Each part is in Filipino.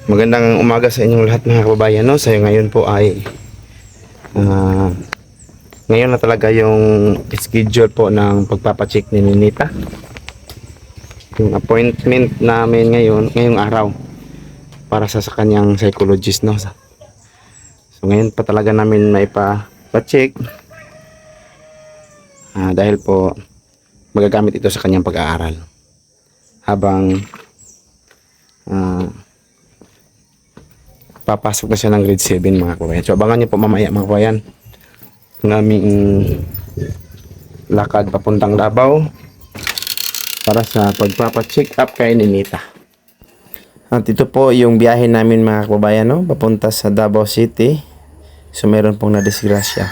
Magandang umaga sa inyong lahat mga kababayan, no? So ngayon po ay ngayon na talaga yung schedule po ng pagpapacheck ni Ninita. Yung appointment namin ngayong araw para sa kanyang psychologist, no? So ngayon pa talaga namin maipa-check dahil po magagamit ito sa kanyang pag-aaral habang papasok na siya ng grade 7 mga kabayan. So abangan niyo po mamaya mga kabayan ng aming lakad papuntang Davao para sa pagpapa-check up kay Ninita. At ito po yung biyahe namin mga kababayan, no? Papunta sa Davao City. So meron pong nadisgrasya.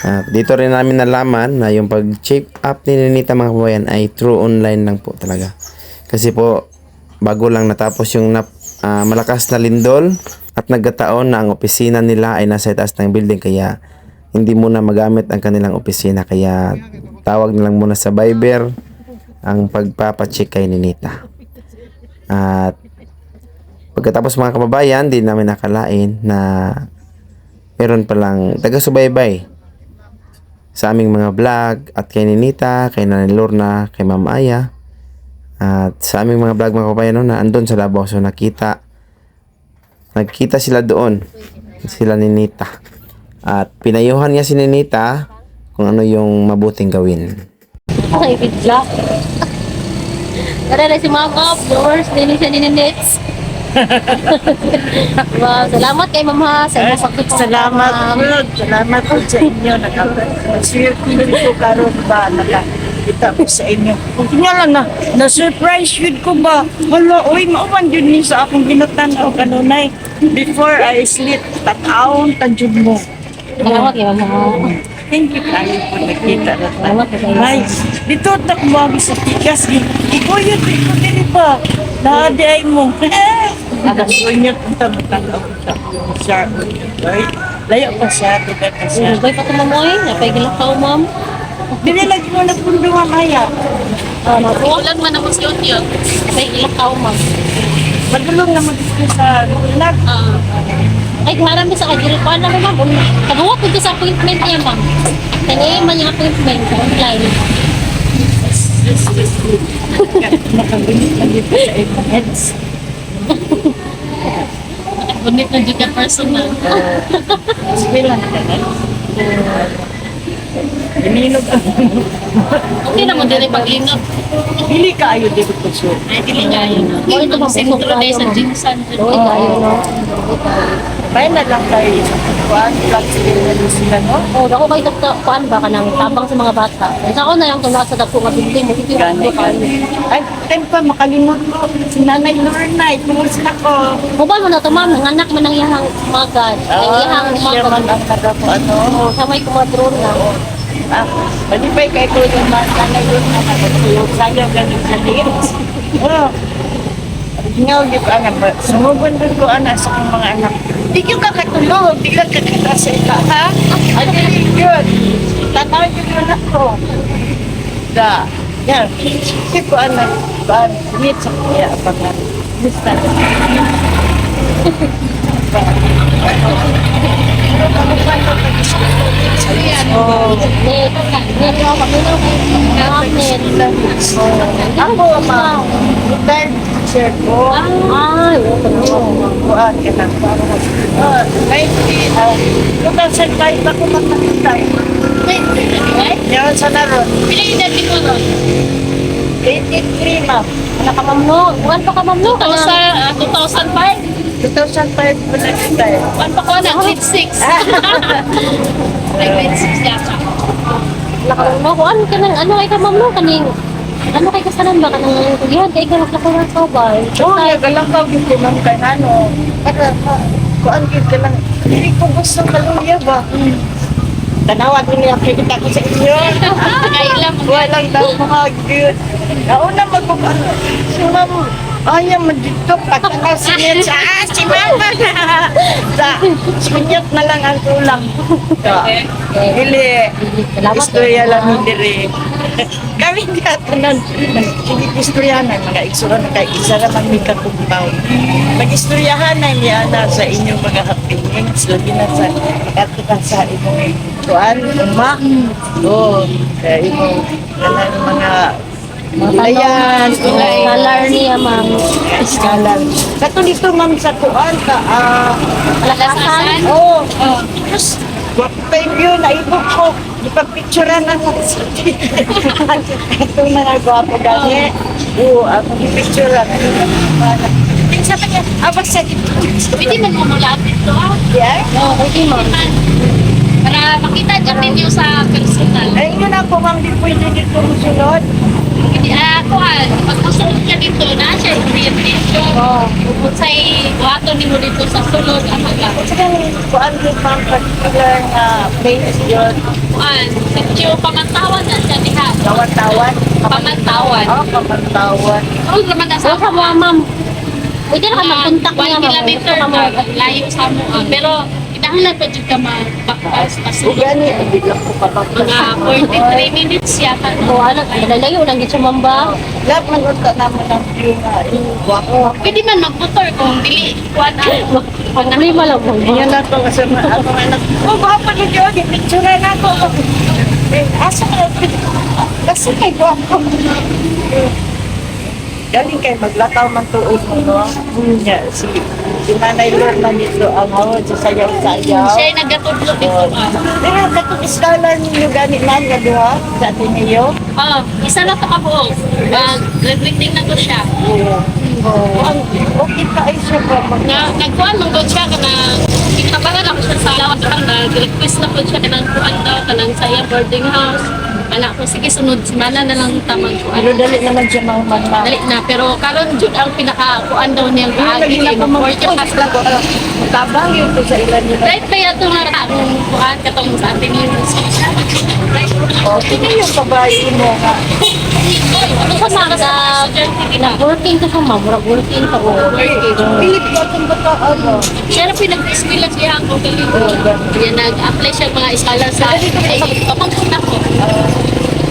At dito rin namin nalaman na yung pag-check up ni Ninita mga kababayan ay true online lang po talaga. Kasi po bago lang natapos yung malakas na lindol at nagkataon na ang opisina nila ay nasa itaas ng building, kaya hindi muna magamit ang kanilang opisina, kaya tawag nilang muna sa Viber ang pagpapacheck kay Ninita. At pagkatapos mga kababayan, di namin nakalain na meron palang taga-subaybay sa aming mga vlog at kay Ninita, kay Nanay Lorna, kay Ma'am Aya at sa aming mga vlog mga kababayan, no, na andun sa Davao. So nagkita sila doon, sila Ninita, at pinayuhan niya si Ninita kung ano yung mabuting gawin. Ay, bigla. Tara na si Mama, viewers, din siya ni Nets. Wow, salamat kay Mama sa imong pagtutulong. Salamat po sa inyo. Nag-share ko karon ba nakita ko sa inyo. Tingnan lang na-surprise yun ko ba. Hala, oy, mauman yun ni sa akong ginatanaw kanunay. Before I sleep, tataon, tanjud mo. Salamat kay Mama. Thank you kayo po nakita na Salamat po kayo. ay, dito tak mo sa tigas. Ikuyot, ikot din pa. Naaday mo. Nagasunyot ang tamatanaw siya. Layo pa siya, tiga pa siya. Bay pa ko mamoy, napay gilakaw ma'am. Dili lagi mo nagpunduhan kaya. Mabulan man ako sa yun. Napay gilakaw ma'am. Madulong naman dito sa lag. Ay, harami sa kagiripan na ma'am. Kabuhat ko sa appointment niya ma'am. Kaya man yung appointment online. Nakagunit na dito sa ibang heads. Ngunit na dito personal. Sila na ganun. Ininog ang Okay naman din yung pag-ingat. Bili kayo dito po so. Ay, dili nga yun. O, ito bang sino tayo sa Jinsan? Uy, tayo, no? Kaya na lang kayo sa kuwan, flexible na din sila, no? Oo, ako kayo kuan ba ka nang tabang sa mga bata. Isa ko na yung kung nasa dagko nga building, ito yung Gani. Ay, time pa, makalimot ko. Si Nanay Lorna, kumusta ko? Mubal mo na ito, ma'am. Nanganak man ang iyahang magad. Ang iyahang siya man magad. ang taga ko, ano? Sa may kumadron na. Pwede pa kay ko yung mga Nanay Lorna na matulog. Sayang ganun sa liit. Oh. Ngaw, di ba nga ba? Sumugon din ko, anak, sa akong mga anak. Di ka kakatulog, di ka kakatasa ika, ha? Ay, very good. Tatawag ko na ko. Da. Yan. Kasi ko, anak, ba, meet sa kuya, abangan. Basta. Oh. Net. Net ako. Pamilya ko. Net. Ako, ma'am. Retired teacher ko. Ay, Kuhaan ka lang. 2005 ako magkakitay. Yan sa naroon. Pili na din mo ron. 83, ma'am. Ano ka mamno? Buwan pa ka mamno? 2005? 2005 ko nagkitay. Buwan pa ko na, grade 6. Ay, grade 6 yata. Nakamamno ko, ano kay ka mamno? Ano kay kasanan ba? Kanang tugihan kay ka naklakulang kabay. Oo, nagalakaw yung tinong kay ano. Para, kuhaan ka lang. Hindi ko gusto kaluya ba? Tanawan niya, kita ko sa inyo. Kailan mo. Walang daw mga good. Nauna magpapano. Si ma'am, ayaw mo dito. Pagkakasinit sa si mama. Sunyot na lang ang kulang. Dili. Salamat. Istorya lang hindi rin. Kami dito nun, nag-istoryahan na mga iksura na kay isa naman may katumpaw. Nag-istoryahan na niya na sa inyong mga happenings, lagi na sa katuka sa inyong tuan, uma. Oo, kaya inyong mga Ayan, Color niya, ma'am. Iskalan. Kato dito, ma'am, sa tuan ka, Kalakasan? Oo. Tapos, thank you, naibog ko. Ipapicturean na lang sa ito na nagwapo gani. Oo, ako ipicturean. Sa kanya, abag sa Pwede man mo mulapit to, ah. yeah? Oo, okay, ma'am. Para makita dyan ninyo sa personal. Ay, yun ako, ma'am, di pwede dito musunod. Hindi, kuhan. Pag masunod ka dito na siya, orientation. Kung sa'y buhato ni mo dito sa sulod, ano ka? Sa kanya, kuan din, ma'am, particular na place yun. Kuhan, sityo pamantawan na siya diha. Tawan-tawan. Pamantawan. Oo, pamantawan. Oo, naman na sa mo, ma'am. Pwede na ka mag-contact niya, 1 ma'am. kilometer na layo sa mo. Pero, idahalan pa dyan ka mag-backpass. O gani, hindi lang ko pa Mga 43 minutes yata. O ano, malalayo lang dito ma'am ba? lahat ng unta naman ang view nga. Wako. Pwede man mag-motor kung dili. Kuhan na. Problema lang ma'am. Yan na to kasi ako anak. Oh, baka pa nyo yun. Picture na ako. Asa ka? Kasi kay Wako. Galing kay maglakaw man tuod mo, no? Yeah, si Nanay Lorna dito ang hawad sa sayaw-sayaw. Siya ay nagkatudlo dito. Pero katong iskalan ninyo gani na nga duha sa Ateneo. Isa na to kabuok. Graduating na to siya. Okay ka ay siya ba? Nagkuhan mong doon siya ka na kitabangan ako siya sa lawat lang. Nag-request na po siya ka ng kuhan daw, ka ng saya boarding house. Anak ko, sige sunod semana na lang tamang kuhan. Ano dali naman siya mga mama. Dali na, pero karon jud ang pinaka-kuhan daw niyang Yung kaagi. naging napamagpapos lang ko. Tabang yun ko sa ilan nila. Right ba yato nga akong kuhan katong sa ating news? O, tingin yung babae mo nga. Ano sa mga sa Working ka sa ma'am, working ka po. Pilit ko itong bata, ano? siya na pinag-eskwela siya ang kagalingo. Yan, nag-apply siya mga iskala sa pamangkot ako.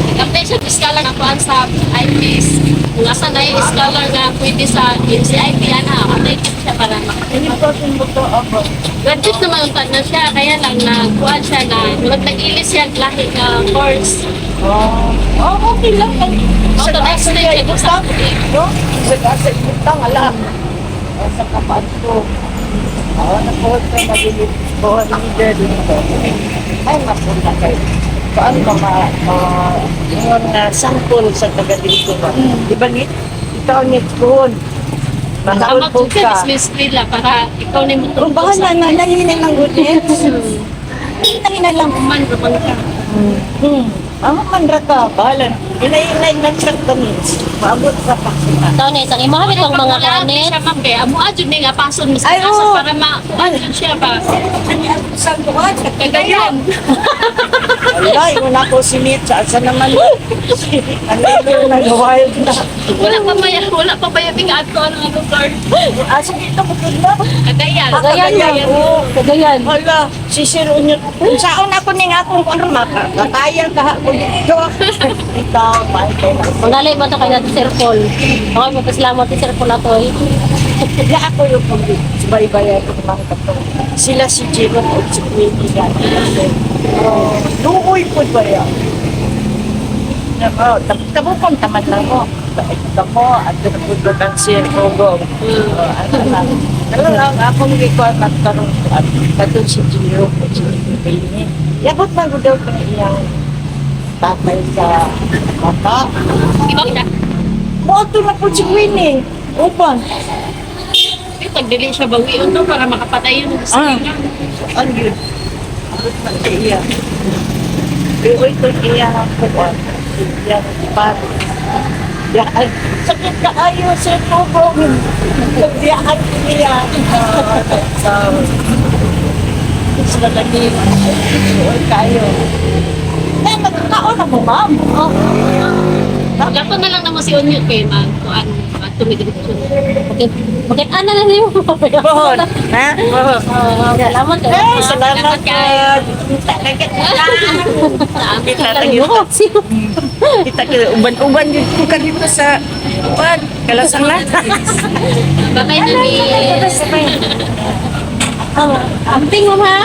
Nag-apply siya iskala na kuhan sa IPs. Kung asa na yung iskala nga pwede sa NCIP, apply siya para Pilit ko itong bata, ano? graduate naman ang na siya, kaya lang nagkuhan siya na nag-ilis siya lahi na course. Oh, okay lang. Sa next time, siya ko sa No? Sa gasa itang ala. Sa kapan ko. Nakuha ko na bilit ko. Leader dito. Ay, mapunta kayo. Paano ba yung sample sa taga dito ba? Di ba ni? Ikaw ni Kuhon. Tama Mahal ko ka. sa Miss Lila para ikaw na mo Kung bahala na, nahihinay ng gudit. Nahihinay lang. man ka. Ang mandra ka, bahala. Hinahinay ng tractaments. Maabot sa paksina. Ito na isang imahan itong mga kanet. Siya ma'am kaya amo adyo ni nga pason mo sa Ay, kasa oo. para ma-adyo siya ba. Sa buwan, sa Kagayan. Wala, yun ako sinit. Saan naman? Ano yun, nag-wild na. Wala pa ba yung bigat ko ang lugar. Asa dito ko na? Kagayan. Kagayan lang. Oo. Kagayan. Hala, sisiro nyo. Saan ako ni nga kung ano makakaya ka ako dito. Ikaw, maikay na. Mangalay ba ito kay natin Sir Paul? Okay, magpasalamat ni Sir Paul na ito eh. Kaya ako yung pag-subaybaya ko naman katong. Sila si Jerome o si Queenie yan. Luoy po ba yan? Tabukong taman lang mo. Ito mo, at pinagputo kang Sir Ogo. Ano lang. Pero lang, akong record at karong at katong si Jerome o si Queenie. Yabot man ko daw kang iyang tatay sa mata. Ibang na. Moto na po si Queenie. Upan. Pagdili siya bawion no para makapatay yun sa Ah. kanya. Ano yun? Abot man sa iya. Pero ito iya ang kuwan. Iya ang pari. Yan. Sakit ka ayo sa tubong. Sabihan niya. Gusto na lagi. Uy kayo. Eh, magkakaon ako, ma'am. Gato na lang naman si Onyo kay mag kuan tumigil siya. Okay. Bakit ana na niyo? Bohon. Ha? Bohon. Salamat kayo. Ay, salamat kayo. Kita na kita. Kita na kita. Kita kayo. Uban-uban din ko ka dito sa uban. Kalasang lata. Bakay na Amping mo ha.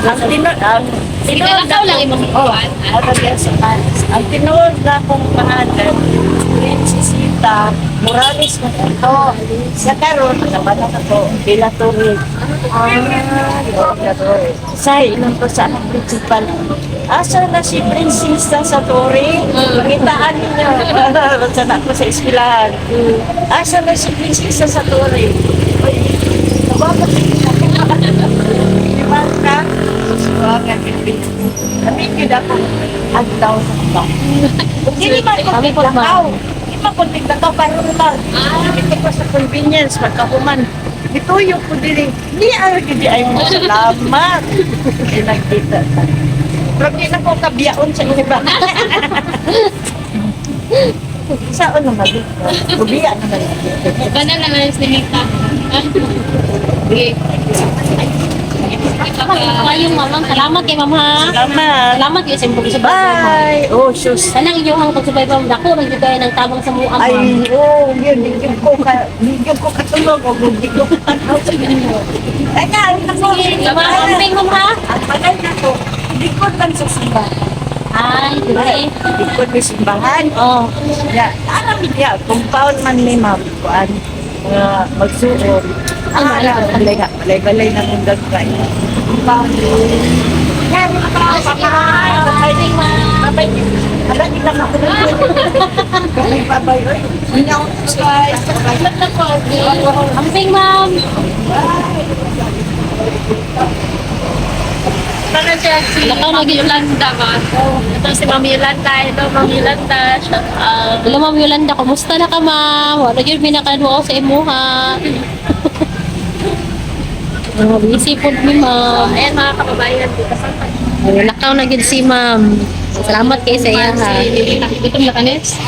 Ang Ikaw lang imong iwan. Ang tinood na akong pangalan, Princess Rita Morales na ito. Sa karon, nakabanan ako, Pilaturid. Say, ilan ko sa anong principal. Asa na si Prinsesa sa Torre? Pakitaan ninyo. Basta na ako sa eskwelahan. Asa na si Prinsesa sa Torre? Uy, nababat di ba ka? Suwangan hindi. Kami yun ako, agdaw sa ba? Hindi man ko tiglakaw. Hindi man ko tiglakaw para naman. Hindi ko sa convenience, pagkahuman. Ito yung ko dili. Hindi hindi ay mo salamat. Hindi nagkita. Pero hindi na ko kabiyaon sa iba. Saan naman dito? Kubiya naman dito. Banal naman si Nita. Okay. Kayong mamang, salamat kay mama. Salamat. Salamat kayo sa inyong pagsubay. Bye! Oh, shoes. Sanang inyong pagsubay pa. Dako, nagbigay ng tabang sa muang Ay, ma'am. oh, yun, bigyan ko katulog o bigyan ko katulog sa inyo. Ay, nga, ako, Mama, amping mo ha. ang panay na to, likod lang sa simbahan. Ay, dili. Likod may simbahan. Oh. Ya, alam niya, compound man ni ma'am, kuan, magsuot. Balay-balay na mong gagawin. Compound. Yan, papay. Amping ma'am. Babay. Wala, di lang ako nag- Babay, oy. Hindi ako guys. Amping ma'am. Para siya si Mami Yolanda ba? Ito si Mami Yolanda. Ito Mami Yolanda. Hello ma'am Yolanda, kumusta na ka ma'am? Wala yun minakaduwa sa imuha. Busy po ni ma'am. Ayan mga kababayan. Dito sa Ay, nakaw na gid si ma'am. Salamat kay sa iya ha. Si Nita. Gutom na kanis.